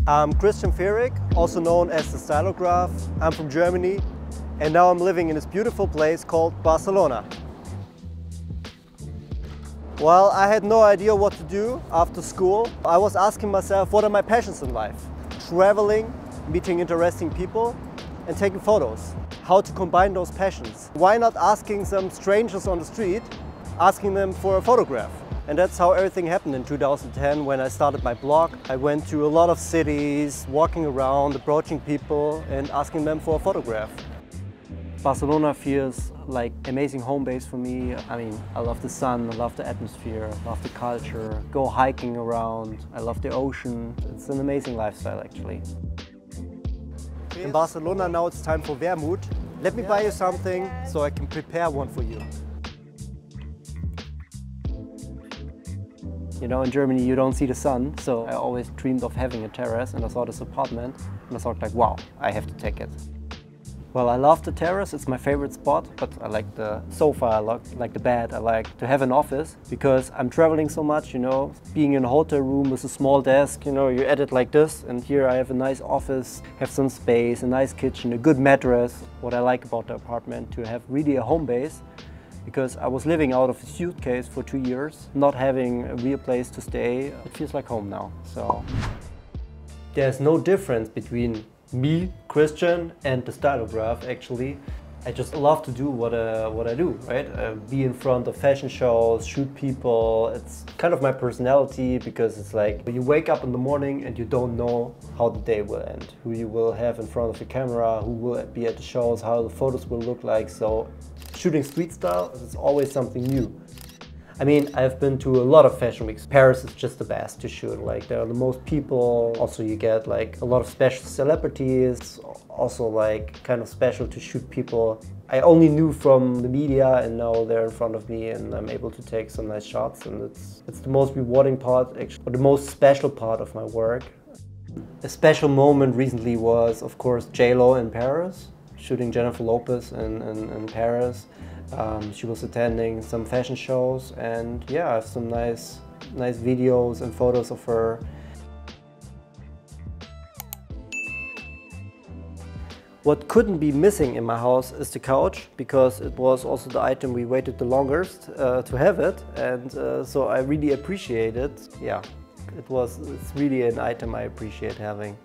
I'm Christian Vierig, also known as the Stylograph. I'm from Germany and now I'm living in this beautiful place called Barcelona. Well, I had no idea what to do after school. I was asking myself, what are my passions in life? Traveling, meeting interesting people and taking photos. How to combine those passions? Why not asking some strangers on the street, asking them for a photograph? And that's how everything happened in 2010 when I started my blog. I went to a lot of cities, walking around, approaching people and asking them for a photograph. Barcelona feels like an amazing home base for me. I mean, I love the sun, I love the atmosphere, I love the culture, go hiking around, I love the ocean. It's an amazing lifestyle actually. In Barcelona now it's time for Vermut. Let me buy you something so I can prepare one for you. You know, in Germany you don't see the sun, so I always dreamed of having a terrace and I saw this apartment and I thought like, wow, I have to take it. Well, I love the terrace, it's my favorite spot, but I like the sofa, I like the bed, I like to have an office because I'm traveling so much, you know, being in a hotel room with a small desk, you know, you edit like this and here I have a nice office, have some space, a nice kitchen, a good mattress. What I like about the apartment, to have really a home base, because I was living out of a suitcase for 2 years, not having a real place to stay. It feels like home now, so. There's no difference between me, Christian, and the Stylograph actually. I just love to do what I do, right? Be in front of fashion shows, shoot people. It's kind of my personality because it's like you wake up in the morning and you don't know how the day will end, who you will have in front of the camera, who will be at the shows, how the photos will look like. So shooting street style is always something new. I mean, I've been to a lot of fashion weeks. Paris is just the best to shoot. Like, there are the most people. Also, you get like a lot of special celebrities. Also, like, kind of special to shoot people I only knew from the media, and now they're in front of me, and I'm able to take some nice shots. And it's the most rewarding part, actually, or the most special part of my work. A special moment recently was, of course, J-Lo in Paris, shooting Jennifer Lopez in Paris. She was attending some fashion shows, and yeah, I have some nice videos and photos of her. What couldn't be missing in my house is the couch, because it was also the item we waited the longest to have it, and so I really appreciate it. Yeah, it's really an item I appreciate having.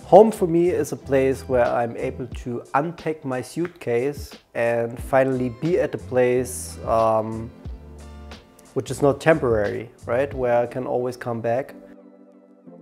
Home for me is a place where I'm able to unpack my suitcase and finally be at a place which is not temporary, right? Where I can always come back.